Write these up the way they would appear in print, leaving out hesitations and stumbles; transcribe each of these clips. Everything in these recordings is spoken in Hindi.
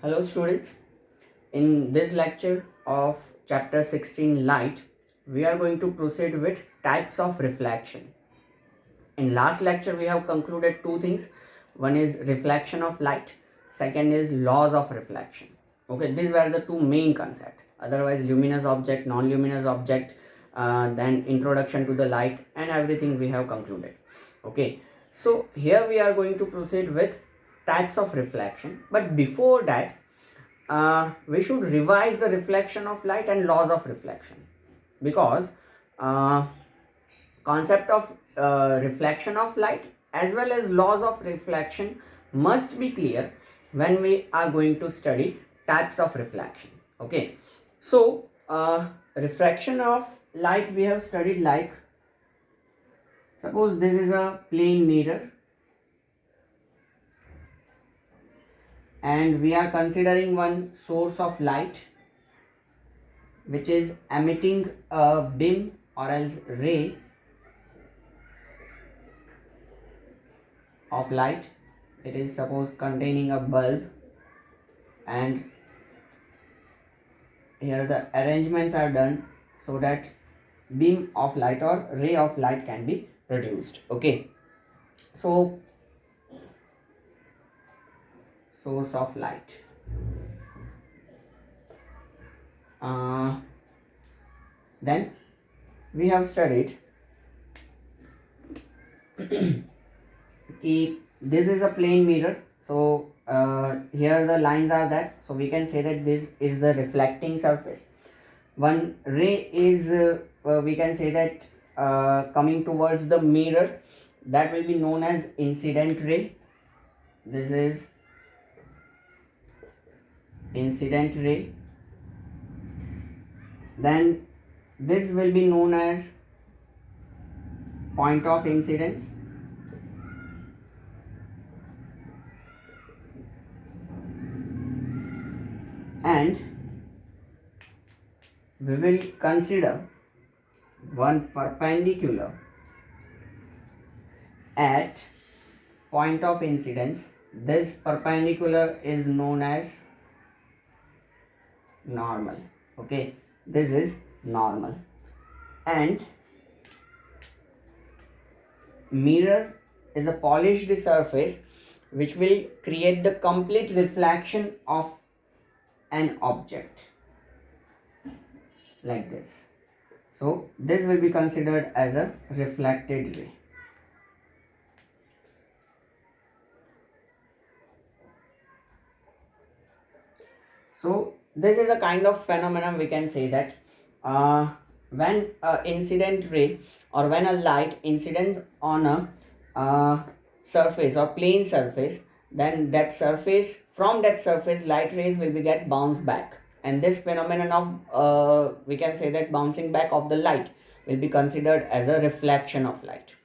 Hello students, in this lecture of chapter 16 light, we are going to proceed with types of reflection. In last lecture we have concluded two things. One is reflection of light, second is laws of reflection. Okay, these were the two main concepts. Otherwise luminous object, non-luminous object, then introduction to the light and everything we have concluded. Okay, so here we are going to proceed with types of reflection, but before that we should revise the reflection of light and laws of reflection, because uh, concept of reflection of light as well as laws of reflection must be clear when we are going to study types of reflection. Okay, so refraction of light we have studied, like suppose this is a plane mirror and we are considering one source of light which is emitting a beam or else ray of light. It is suppose containing a bulb, and here the arrangements are done so that beam of light or ray of light can be produced. Okay, so source of light, then we have studied this is a plane mirror. So here the lines are there, so we can say that this is the reflecting surface. One ray is we can say that coming towards the mirror, that will be known as incident ray. This is incident ray. Then this will be known as point of incidence. And we will consider one perpendicular at point of incidence. This perpendicular is known as normal. Okay, this is normal. And mirror is a polished surface which will create the complete reflection of an object like this. So this will be considered as a reflected ray. So this is a kind of phenomenon, we can say that when a incident ray or when a light incidents on a surface or plane surface, then that surface, from that surface light rays will be get bounced back, and this phenomenon of we can say that bouncing back of the light will be considered as a reflection of light.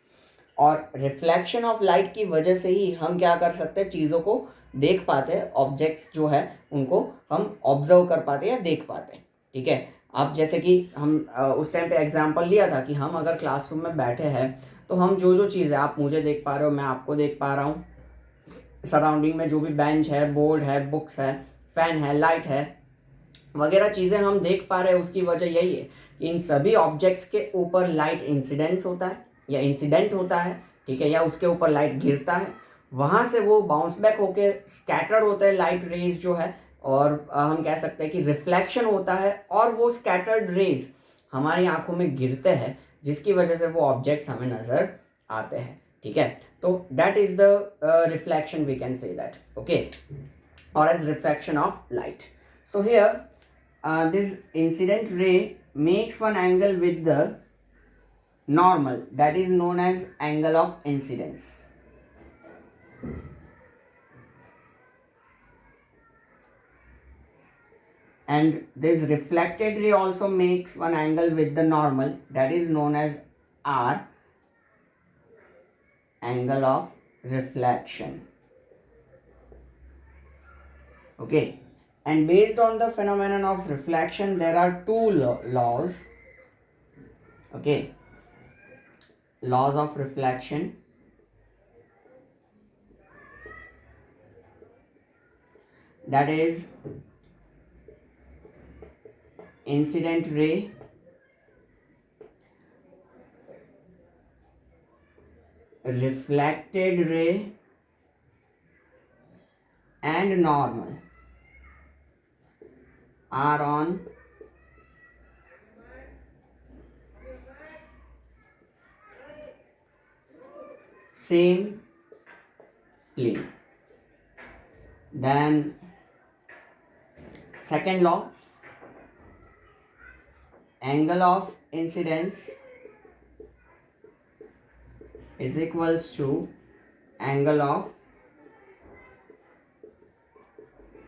और रिफ्लेक्शन ऑफ लाइट की वजह से ही हम क्या कर सकते हैं, चीज़ों को देख पाते हैं, ऑब्जेक्ट्स जो है उनको हम ऑब्जर्व कर पाते हैं या देख पाते हैं. ठीक है, अब जैसे कि हम उस टाइम पे एग्जांपल लिया था कि हम अगर क्लासरूम में बैठे हैं तो हम जो जो चीज़ें आप मुझे देख पा रहे हो, मैं आपको देख पा रहा हूँ, सराउंडिंग में जो भी बेंच है, बोर्ड है, बुक्स है, फैन है, लाइट है, वगैरह चीज़ें हम देख पा रहे हैं, उसकी वजह यही है कि इन सभी ऑब्जेक्ट्स के ऊपर लाइट इंसिडेंस होता है या इंसिडेंट होता है. ठीक है, या उसके ऊपर लाइट गिरता है, वहाँ से वो बाउंस बैक होकर स्कैटर्ड होते हैं लाइट रेज जो है, और हम कह सकते हैं कि रिफ्लेक्शन होता है, और वो स्कैटर्ड रेज हमारी आंखों में गिरते हैं, जिसकी वजह से वो ऑब्जेक्ट्स हमें नज़र आते हैं. ठीक है, तो that is the reflection, we can say that. Okay, और as reflection of light. So here this incident ray makes one angle with the normal, that is known as angle of incidence. And this reflected ray also makes one angle with the normal, that is known as R, angle of reflection. Okay, and based on the phenomenon of reflection there are two laws. Okay, laws of reflection. that is incident ray, reflected ray and normal are on same plane. Then second law, angle of incidence is equals to angle of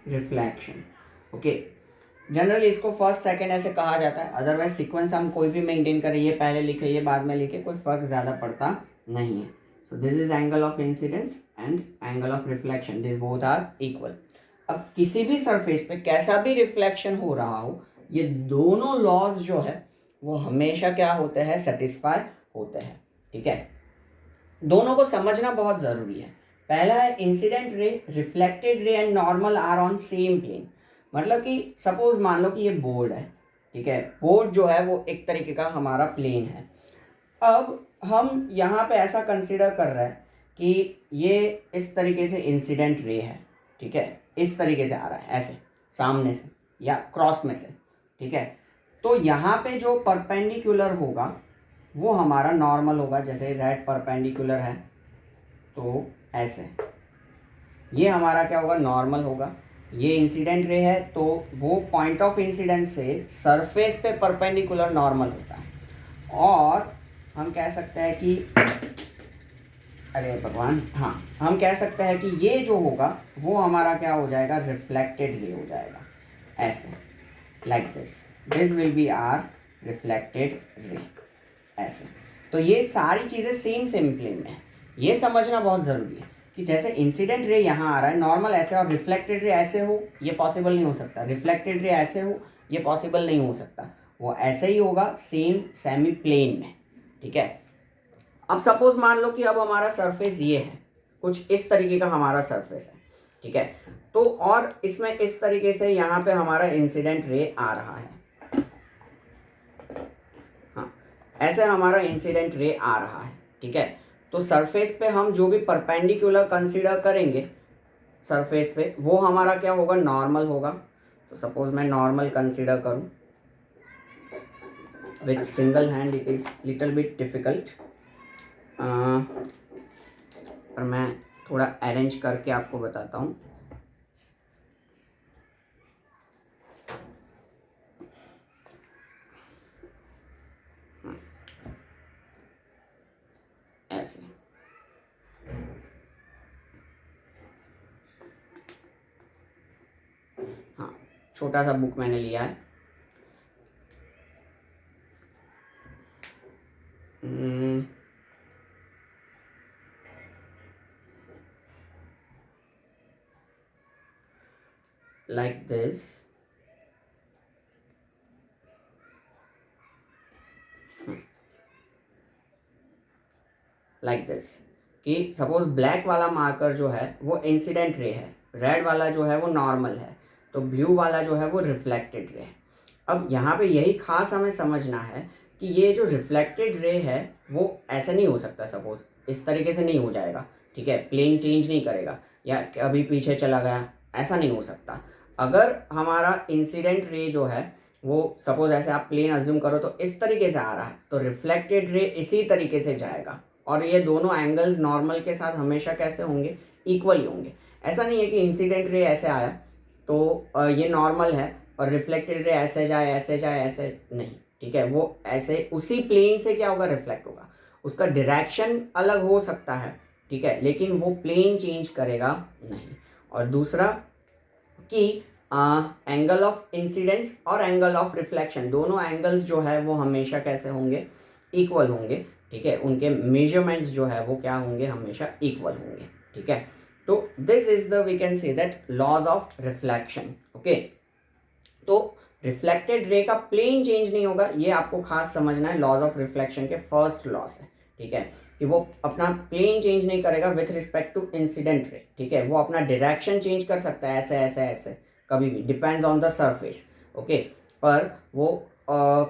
reflection. Okay, generally इसको फर्स्ट सेकंड ऐसे कहा जाता है, अदरवाइज सीक्वेंस हम कोई भी मेंटेन करें, ये पहले लिखे ये बाद में लिखे, कोई फर्क ज़्यादा पड़ता नहीं है. So this is angle of incidence and angle of reflection, this both are equal. अब किसी भी सरफेस पे कैसा भी रिफ्लेक्शन हो रहा हो, ये दोनों लॉज जो है वो हमेशा क्या होते हैं, सेटिस्फाई होते हैं. ठीक है, दोनों को समझना बहुत ज़रूरी है. पहला है incident ray, reflected ray and normal are on same plane. मतलब कि सपोज मान लो कि ये बोर्ड है. ठीक है, बोर्ड जो है वो एक तरीके का हमारा प्लेन है. अब हम यहाँ पे ऐसा कंसिडर कर रहे हैं कि ये इस तरीके से इंसिडेंट रे है. ठीक है, इस तरीके से आ रहा है, ऐसे सामने से या क्रॉस में से. ठीक है, तो यहाँ पे जो परपेंडिकुलर होगा वो हमारा नॉर्मल होगा. जैसे रेड परपेंडिकुलर है तो ऐसे ये हमारा क्या होगा, नॉर्मल होगा. ये इंसिडेंट रे है तो वो पॉइंट ऑफ इंसिडेंस से सरफेस पे परपेंडिकुलर नॉर्मल होता है. और हम कह सकते हैं कि अरे भगवान, हाँ, हम कह सकते हैं कि ये जो होगा वो हमारा क्या हो जाएगा, रिफ्लेक्टेड रे हो जाएगा. ऐसे like this will be our reflected ray. ऐसे तो ये सारी चीज़ें सेम प्लेन में है. ये समझना बहुत ज़रूरी है कि जैसे इंसिडेंट रे यहाँ आ रहा है, नॉर्मल ऐसे, और रिफ्लेक्टेड रे ऐसे हो, ये पॉसिबल नहीं हो सकता. रिफ्लेक्टेड रे ऐसे हो, ये पॉसिबल नहीं हो सकता. वो ऐसे ही होगा सेम सेमी प्लेन में. ठीक है, अब सपोज मान लो कि अब हमारा सरफेस ये है, कुछ इस तरीके का हमारा सरफेस है. ठीक है, तो और इसमें इस तरीके से यहाँ पे हमारा इंसिडेंट रे आ रहा है. हाँ, ऐसे हमारा इंसिडेंट रे आ रहा है. ठीक है, तो सरफेस पे हम जो भी परपेंडिकुलर कंसीडर करेंगे सरफेस पे, वो हमारा क्या होगा, नॉर्मल होगा. तो सपोज मैं नॉर्मल कंसीडर करूं, with single hand it is little bit difficult, पर मैं थोड़ा अरेंज करके आपको बताता हूँ. ऐसे हाँ, छोटा सा बुक मैंने लिया है. like this. like this कि सपोज ब्लैक वाला मार्कर जो है वो इंसिडेंट रे है, रेड वाला जो है वो नॉर्मल है, तो ब्लू वाला जो है वो रिफ्लेक्टेड रे है. अब यहाँ पे यही खास हमें समझना है कि ये जो रिफ्लेक्टेड रे है वो ऐसे नहीं हो सकता. सपोज इस तरीके से नहीं हो जाएगा. ठीक है, प्लेन चेंज नहीं करेगा या अभी पीछे चला गया, ऐसा नहीं हो सकता. अगर हमारा इंसिडेंट रे जो है वो सपोज ऐसे आप प्लेन अज्यूम करो तो इस तरीके से आ रहा है, तो रिफ्लेक्टेड रे इसी तरीके से जाएगा. और ये दोनों एंगल्स नॉर्मल के साथ हमेशा कैसे होंगे, इक्वल ही होंगे. ऐसा नहीं है कि इंसिडेंट रे ऐसे आया तो ये नॉर्मल है और रिफ्लेक्टेड रे ऐसे जाए ऐसे नहीं. ठीक है, वो ऐसे उसी प्लेन से क्या होगा, रिफ्लेक्ट होगा. उसका डायरेक्शन अलग हो सकता है. ठीक है, लेकिन वो प्लेन चेंज करेगा नहीं. और दूसरा कि एंगल ऑफ इंसिडेंस और एंगल ऑफ रिफ्लेक्शन, दोनों एंगल्स जो है वो हमेशा कैसे होंगे, इक्वल होंगे. ठीक है, उनके मेजरमेंट्स जो है वो क्या होंगे, हमेशा इक्वल होंगे. ठीक है, तो this is the we can say that laws of reflection. Okay, तो रिफ्लेक्टेड रे का प्लेन चेंज नहीं होगा, ये आपको खास समझना है. लॉज ऑफ रिफ्लेक्शन के फर्स्ट लॉ है. ठीक है, कि वो अपना प्लेन चेंज नहीं करेगा with respect to incident ray, ठीक है, वो अपना डायरेक्शन चेंज कर सकता है ऐसे ऐसे ऐसे कभी भी, depends on the surface, okay, पर वो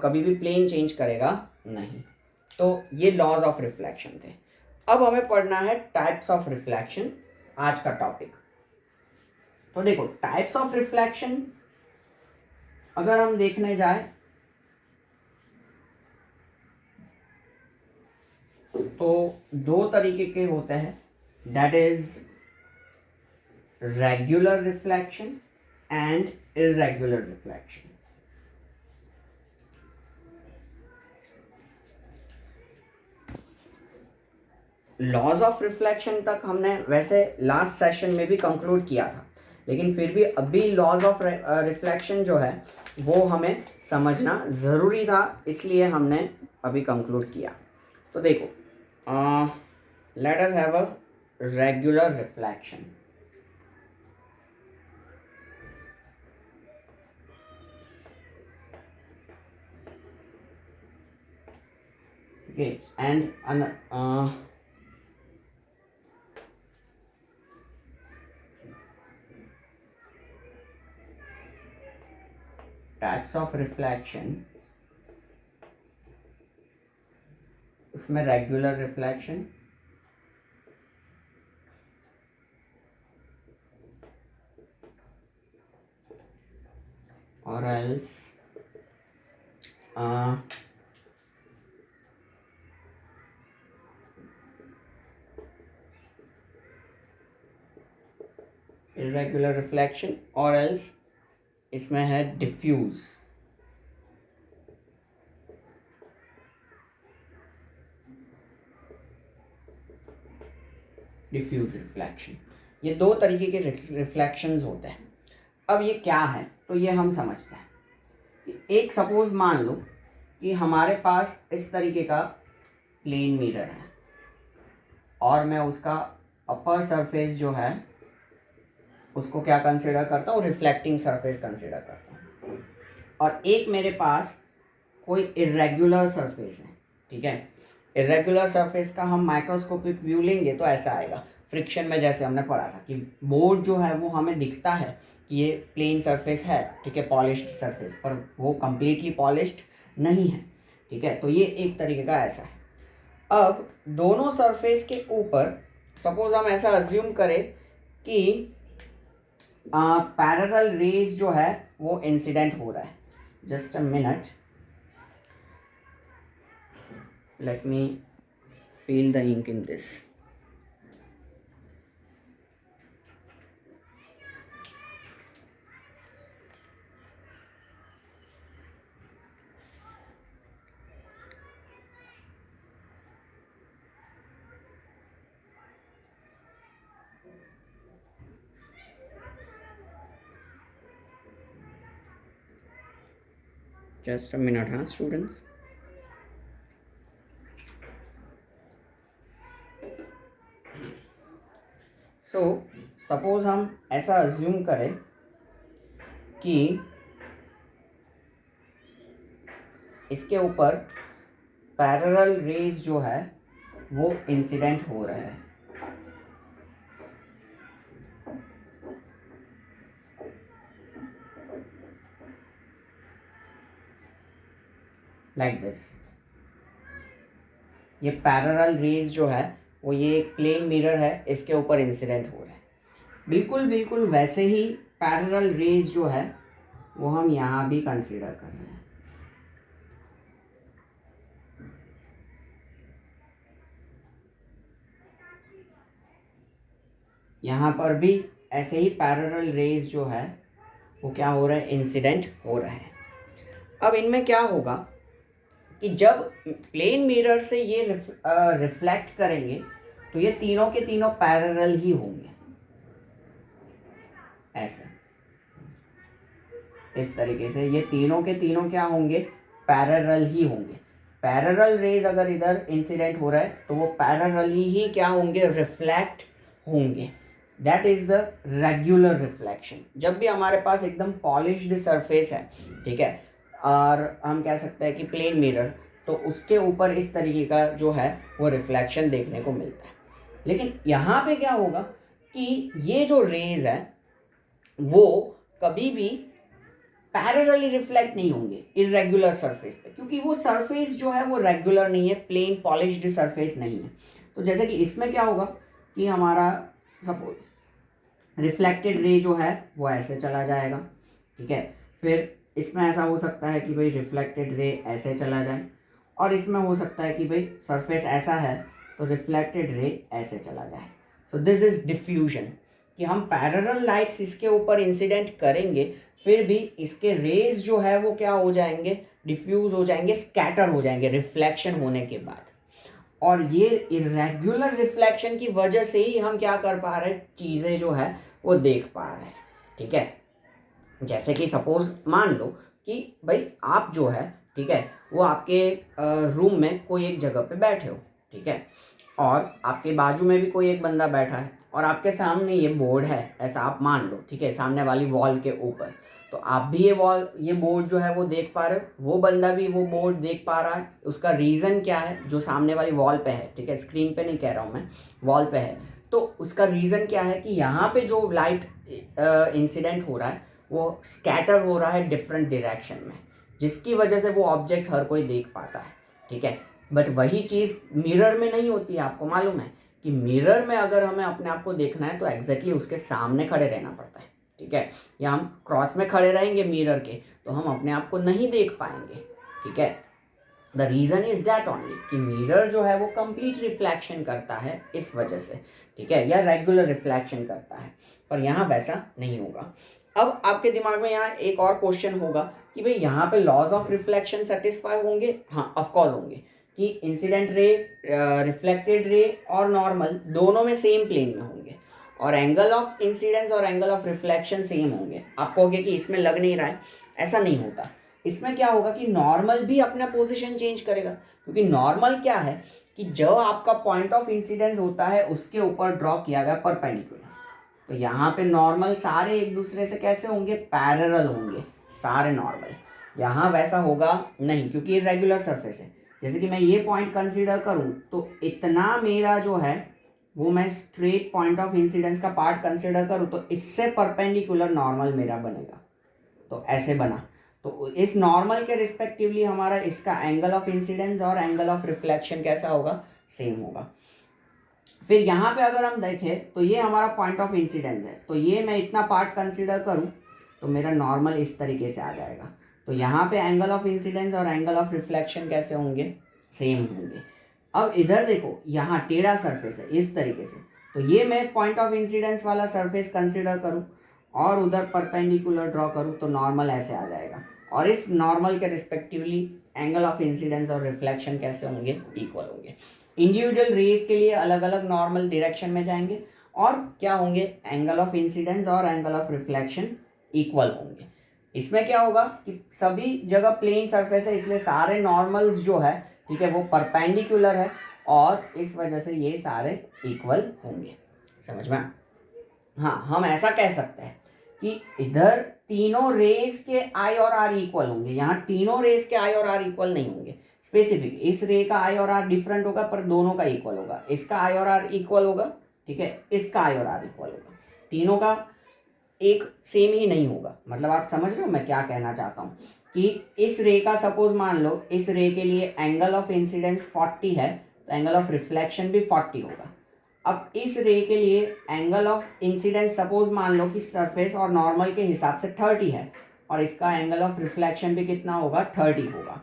कभी भी प्लेन चेंज करेगा नहीं। तो ये लॉज ऑफ रिफ्लेक्शन थे। अब हमें पढ़ना है टाइप्स ऑफ रिफ्लेक्शन, आज का टॉपिक। तो देखो टाइप्स ऑफ रिफ्लेक्शन अगर हम देखने जाए तो दो तरीके के होते हैं, that is regular reflection and irregular reflection. Laws of reflection तक हमने वैसे लास्ट सेशन में भी कंक्लूड किया था, लेकिन फिर भी अभी लॉज ऑफ रिफ्लेक्शन जो है वो हमें समझना ज़रूरी था, इसलिए हमने अभी कंक्लूड किया। तो देखो let us have a regular reflection. okay and types of reflection, उसमें रेगुलर रिफ्लेक्शन, और एल्स इरेगुलर रिफ्लेक्शन, और एल्स इसमें है डिफ्यूज। डिफ्यूज रिफ्लेक्शन, ये दो तरीके के रिफ्लेक्शंस होते हैं। अब ये क्या है तो ये हम समझते हैं कि एक सपोज मान लो कि हमारे पास इस तरीके का प्लेन मिरर है और मैं उसका अपर सरफेस जो है उसको क्या कंसिडर करता हूँ, रिफ्लेक्टिंग सरफेस कंसिडर करता हूँ, और एक मेरे पास कोई इरेगुलर सरफेस है, ठीक है। इरेगुलर सरफेस का हम माइक्रोस्कोपिक व्यू लेंगे तो ऐसा आएगा, फ्रिक्शन में जैसे हमने पढ़ा था कि बोर्ड जो है वो हमें दिखता है कि ये प्लेन सरफेस है, ठीक है, पॉलिश्ड सरफेस, पर वो कंप्लीटली पॉलिश्ड नहीं है, ठीक है। तो ये एक तरीके का ऐसा है। अब दोनों सरफेस के ऊपर सपोज हम ऐसा अज्यूम करें कि पैरेलल रेज जो है वो इंसिडेंट हो रहा है। Just a minute, let me feel the ink in this. Just a minute, huh, students. So suppose हम ऐसा अज्यूम करें कि इसके ऊपर पैरेलल रेज जो है वो इंसिडेंट हो रहा है, लाइक दिस। ये पैरेलल रेज जो है वो ये एक प्लेन मिरर है, इसके ऊपर इंसिडेंट हो रहा है। बिल्कुल बिल्कुल वैसे ही पैरेलल रेज जो है वो हम यहाँ भी कंसीडर कर रहे हैं। यहाँ पर भी ऐसे ही पैरेलल रेज जो है वो क्या हो रहा है, इंसिडेंट हो रहा है। अब इनमें क्या होगा कि जब प्लेन मिरर से ये रिफ्लेक्ट करेंगे तो ये तीनों के तीनों पैरेलल ही होंगे, ऐसे इस तरीके से ये तीनों के तीनों क्या होंगे, पैरेलल ही होंगे। पैरेलल रेज अगर इधर इंसिडेंट हो रहा है तो वो पैरेलली ही क्या होंगे, रिफ्लेक्ट होंगे। That is the regular reflection. जब भी हमारे पास एकदम पॉलिश्ड सरफेस है, ठीक है, और हम कह सकते हैं कि प्लेन मिरर, तो उसके ऊपर इस तरीके का जो है वो रिफ्लेक्शन देखने को मिलता है। लेकिन यहाँ पे क्या होगा कि ये जो रेज है वो कभी भी पैरेलली रिफ्लेक्ट नहीं होंगे इरेगुलर सरफेस पे, क्योंकि वो सरफेस जो है वो रेगुलर नहीं है, प्लेन पॉलिश्ड सरफेस नहीं है। तो जैसे कि इसमें क्या होगा कि हमारा सपोज रिफ्लेक्टेड रे जो है वो ऐसे चला जाएगा, ठीक है। फिर इसमें ऐसा हो सकता है कि भाई रिफ्लेक्टेड रे ऐसे चला जाए, और इसमें हो सकता है कि भाई सरफेस ऐसा है तो रिफ्लेक्टेड रे ऐसे चला जाए। सो दिस इज डिफ्यूजन, कि हम पैरेलल लाइट्स इसके ऊपर इंसिडेंट करेंगे, फिर भी इसके रेज जो है वो क्या हो जाएंगे, डिफ्यूज हो जाएंगे, स्कैटर हो जाएंगे रिफ्लेक्शन होने के बाद। और ये इरेगुलर रिफ्लेक्शन की वजह से ही हम क्या कर पा रहे हैं, चीज़ें जो है वो देख पा रहे हैं, ठीक है। जैसे कि सपोज मान लो कि भाई आप जो है, ठीक है, वो आपके रूम में कोई एक जगह पे बैठे हो, ठीक है, और आपके बाजू में भी कोई एक बंदा बैठा है, और आपके सामने ये बोर्ड है, ऐसा आप मान लो, ठीक है, सामने वाली वॉल के ऊपर। तो आप भी ये बोर्ड जो है वो देख पा रहे हो, वो बंदा भी वो बोर्ड देख पा रहा है। उसका रीज़न क्या है, जो सामने वाली वॉल पे है, ठीक है, स्क्रीन पे नहीं कह रहा हूँ मैं, वॉल पे है, तो उसका रीज़न क्या है कि यहाँ पे जो लाइट इंसिडेंट हो रहा है वो स्कैटर हो रहा है डिफरेंट डायरेक्शन में, जिसकी वजह से वो ऑब्जेक्ट हर कोई देख पाता है, ठीक है। बट वही चीज़ मिरर में नहीं होती है। आपको मालूम है कि मिरर में अगर हमें अपने आप को देखना है तो एग्जैक्टली उसके सामने खड़े रहना पड़ता है, ठीक है, या हम क्रॉस में खड़े रहेंगे मिरर के तो हम अपने आप को नहीं देख पाएंगे, ठीक है। The reason is that only कि मिरर जो है वो कंप्लीट रिफ्लेक्शन करता है इस वजह से, ठीक है, या रेगुलर रिफ्लेक्शन करता है, पर यहाँ वैसा नहीं होगा। अब आपके दिमाग में यहाँ एक और क्वेश्चन होगा कि भाई यहाँ पे लॉज ऑफ रिफ्लेक्शन सेटिस्फाई होंगे। हाँ, ऑफकोर्स होंगे, कि इंसिडेंट रे, रिफ्लेक्टेड रे और नॉर्मल दोनों में सेम प्लेन में होंगे, और एंगल ऑफ इंसिडेंस और एंगल ऑफ रिफ्लेक्शन सेम होंगे। आप कहोगे कि इसमें लग नहीं रहा है, ऐसा नहीं होता। इसमें क्या होगा कि नॉर्मल भी अपना पोजीशन चेंज करेगा, क्योंकि नॉर्मल क्या है कि जो आपका पॉइंट ऑफ इंसिडेंस होता है उसके ऊपर ड्रॉ किया गया परपेंडिकुलर, तो यहाँ पे नॉर्मल सारे एक दूसरे से कैसे होंगे, पैरेलल होंगे सारे नॉर्मल। यहाँ वैसा होगा नहीं, क्योंकि ये रेगुलर सरफेस है। जैसे कि मैं ये पॉइंट कंसीडर करूँ तो इतना मेरा जो है वो मैं स्ट्रेट पॉइंट ऑफ इंसिडेंस का पार्ट कंसीडर करूँ तो इससे परपेंडिकुलर नॉर्मल मेरा बनेगा, तो ऐसे बना। तो इस नॉर्मल के रिस्पेक्टिवली हमारा इसका एंगल ऑफ इंसिडेंस और एंगल ऑफ रिफ्लेक्शन कैसा होगा, सेम होगा। फिर यहाँ पे अगर हम देखें तो ये हमारा पॉइंट ऑफ इंसिडेंस है, तो ये मैं इतना पार्ट कंसीडर करूँ तो मेरा नॉर्मल इस तरीके से आ जाएगा। तो यहाँ पे एंगल ऑफ इंसिडेंस और एंगल ऑफ रिफ्लेक्शन कैसे होंगे, सेम होंगे। अब इधर देखो, यहाँ टेढ़ा सरफेस है इस तरीके से, तो ये मैं पॉइंट ऑफ इंसिडेंस वाला सरफेस कंसीडर करूँ और उधर परपेंडिकुलर ड्रॉ करूँ तो नॉर्मल ऐसे आ जाएगा, और इस नॉर्मल के रिस्पेक्टिवली एंगल ऑफ इंसिडेंस और रिफ्लेक्शन कैसे होंगे, इक्वल होंगे। इंडिविजुअल रेज के लिए अलग अलग नॉर्मल डायरेक्शन में जाएंगे, और क्या होंगे, एंगल ऑफ इंसिडेंस और एंगल ऑफ रिफ्लेक्शन इक्वल होंगे। इसमें क्या होगा कि सभी जगह प्लेन सरफेस है, इसलिए सारे नॉर्मल्स जो है, ठीक है, वो परपेंडिकुलर है, और इस वजह से ये सारे इक्वल होंगे। समझ में? हाँ, हम ऐसा कह सकते हैं कि इधर तीनों रेस के आई और आर इक्वल होंगे, यहाँ तीनों रेस के आई और आर इक्वल नहीं होंगे। स्पेसिफिक इस रे का आई और आर डिफरेंट होगा, पर दोनों का इक्वल होगा। इसका आई और आर इक्वल होगा, ठीक है, इसका आई और आर इक्वल होगा, तीनों का एक सेम ही नहीं होगा। मतलब आप समझ रहे हो मैं क्या कहना चाहता हूँ, कि इस रे का सपोज मान लो इस रे के लिए एंगल ऑफ इंसिडेंस 40 है, तो एंगल ऑफ रिफ्लेक्शन भी 40 होगा। अब इस रे के लिए एंगल ऑफ इंसिडेंस सपोज मान लो कि सरफेस और नॉर्मल के हिसाब से 30 है, और इसका एंगल ऑफ रिफ्लेक्शन भी कितना होगा, 30 होगा।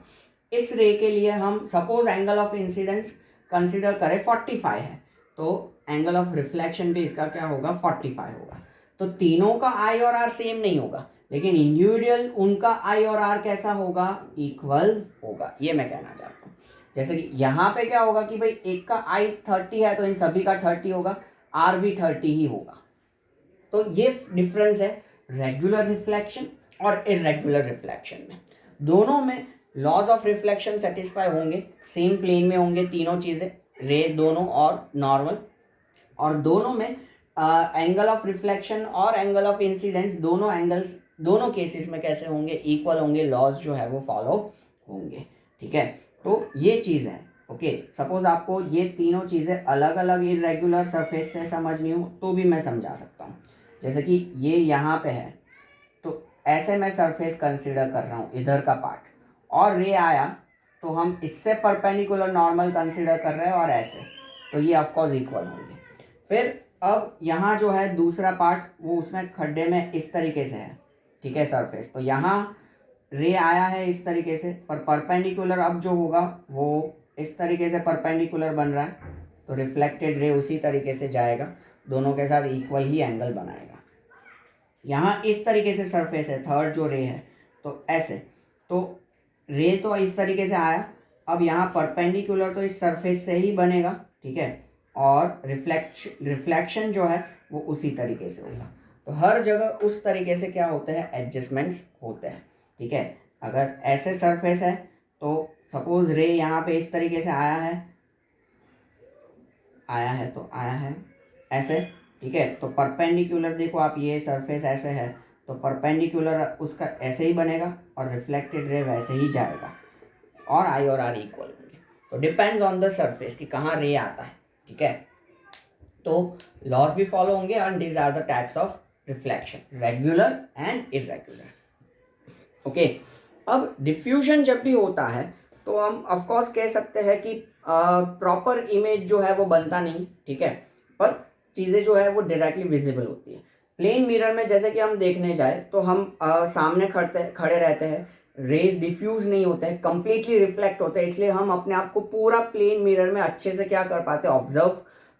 इस रे के लिए हम suppose angle of incidence consider करें 45 है, तो एंगल ऑफ रिफ्लेक्शन भी इसका क्या होगा, 45 होगा। तो तीनों का आई और आर सेम नहीं होगा, लेकिन इंडिविजुअल उनका आई और आर कैसा होगा, इक्वल होगा। ये मैं कहना चाहता हूँ। जैसे कि यहाँ पे क्या होगा कि भाई एक का आई 30 है तो इन सभी का 30 होगा, आर भी 30 ही होगा। तो ये डिफरेंस है रेगुलर रिफ्लेक्शन और इरेगुलर रिफ्लेक्शन में। दोनों में लॉज ऑफ रिफ्लेक्शन सेटिस्फाई होंगे, सेम प्लेन में होंगे तीनों चीज़ें, रे दोनों और नॉर्मल, और दोनों में एंगल ऑफ रिफ्लेक्शन और एंगल ऑफ इंसिडेंस दोनों एंगल्स दोनों केसेस में कैसे होंगे, इक्वल होंगे, लॉज जो है वो फॉलो होंगे, ठीक है। तो ये चीज़ है। ओके, सपोज आपको ये तीनों चीज़ें अलग अलग इरेगुलर सरफेस से समझनी हो तो भी मैं समझा सकता हूँ। जैसे कि ये यहाँ पे है, तो ऐसे मैं सरफेस कंसिडर कर रहा हूँ इधर का पार्ट, और रे आया तो हम इससे परपेंडिकुलर नॉर्मल कंसिडर कर रहे हैं और ऐसे, तो ये ऑफकोर्स इक्वल होंगे। फिर अब यहाँ जो है दूसरा पार्ट, वो उसमें खड्डे में इस तरीके से है, ठीक है, सरफेस। तो यहाँ रे आया है इस तरीके से, पर परपेंडिकुलर अब जो होगा वो इस तरीके से परपेंडिकुलर बन रहा है, तो रिफ्लेक्टेड रे उसी तरीके से जाएगा, दोनों के साथ इक्वल ही एंगल बनाएगा। यहाँ इस तरीके से सरफेस है, थर्ड जो रे है, तो ऐसे, तो रे तो इस तरीके से आया, अब यहाँ परपेंडिकुलर तो इस सरफेस से ही बनेगा, ठीक है, और रिफ्लेक्शन जो है वो उसी तरीके से होगा। तो हर जगह उस तरीके से क्या होते हैं, एडजस्टमेंट्स होते हैं, ठीक है। अगर ऐसे सरफेस है तो सपोज रे यहाँ पे इस तरीके से आया है तो आया है ऐसे, ठीक है, तो परपेंडिकुलर देखो आप, ये सरफेस ऐसे है तो परपेंडिकुलर उसका ऐसे ही बनेगा और रिफ्लेक्टेड रे वैसे ही जाएगा, और आई और आर इक्वल होंगे। तो डिपेंड्स ऑन द सरफेस कि कहाँ रे आता है, ठीक है। तो लॉज भी फॉलो होंगे, and these are the types of reflection, regular and irregular. Okay, अब डिफ्यूजन जब भी होता है तो हम ऑफकोर्स कह सकते हैं कि प्रॉपर इमेज जो है वो बनता नहीं, ठीक है, पर चीज़ें जो है वो डायरेक्टली विजिबल होती है। प्लेन मिरर में जैसे कि हम देखने जाए तो हम सामने खड़े रहते हैं, रेज डिफ्यूज नहीं होते हैं, कंप्लीटली रिफ्लेक्ट होते हैं, इसलिए हम अपने आप को पूरा प्लेन मिरर में अच्छे से क्या कर पाते हैं, ऑब्जर्व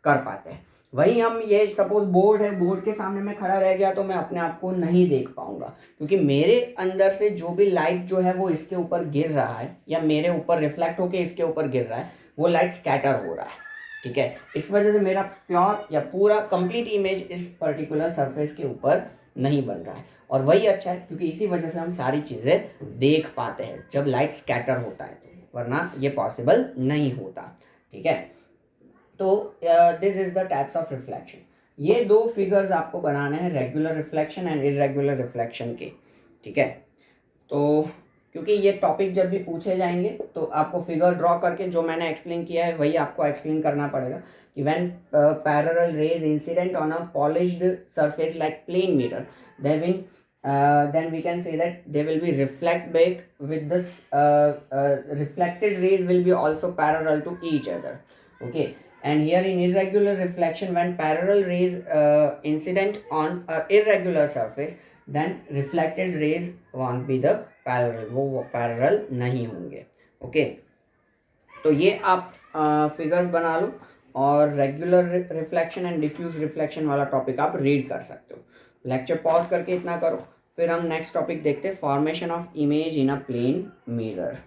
कर पाते हैं। वही हम ये सपोज बोर्ड है, बोर्ड के सामने मैं खड़ा रह गया तो मैं अपने आप को नहीं देख पाऊंगा, क्योंकि मेरे अंदर से जो भी लाइट जो है वो इसके ऊपर गिर रहा है या मेरे ऊपर रिफ्लेक्ट होके इसके ऊपर गिर रहा है, वो लाइट स्कैटर हो रहा है, ठीक है। इस वजह से मेरा प्योर या पूरा कंप्लीट इमेज इस पर्टिकुलर सरफेस के ऊपर नहीं बन रहा है, और वही अच्छा है क्योंकि इसी वजह से हम सारी चीज़ें देख पाते हैं जब लाइट स्कैटर होता है, तो वरना ये पॉसिबल नहीं होता, ठीक है। तो this is the types of reflection. ये दो फिगर्स आपको बनाने हैं, regular reflection and irregular reflection के, ठीक है। तो क्योंकि ये टॉपिक जब भी पूछे जाएंगे तो आपको फिगर ड्रॉ करके जो मैंने एक्सप्लेन किया है वही आपको एक्सप्लेन करना पड़ेगा कि when parallel rays incident on a polished surface like plane mirror, then we can say that they will be reflect back with this reflected rays will be also parallel to each other, okay. And here in irregular reflection, when parallel rays incident on a irregular surface, then reflected rays won't be the parallel, वो parallel नहीं होंगे, okay। तो ये आप फिगर्स बना लो और regular reflection and diffuse reflection वाला टॉपिक आप रीड कर सकते हो। लेक्चर पॉज करके इतना करो, फिर हम नेक्स्ट टॉपिक देखते हैं, formation of image in a plane mirror.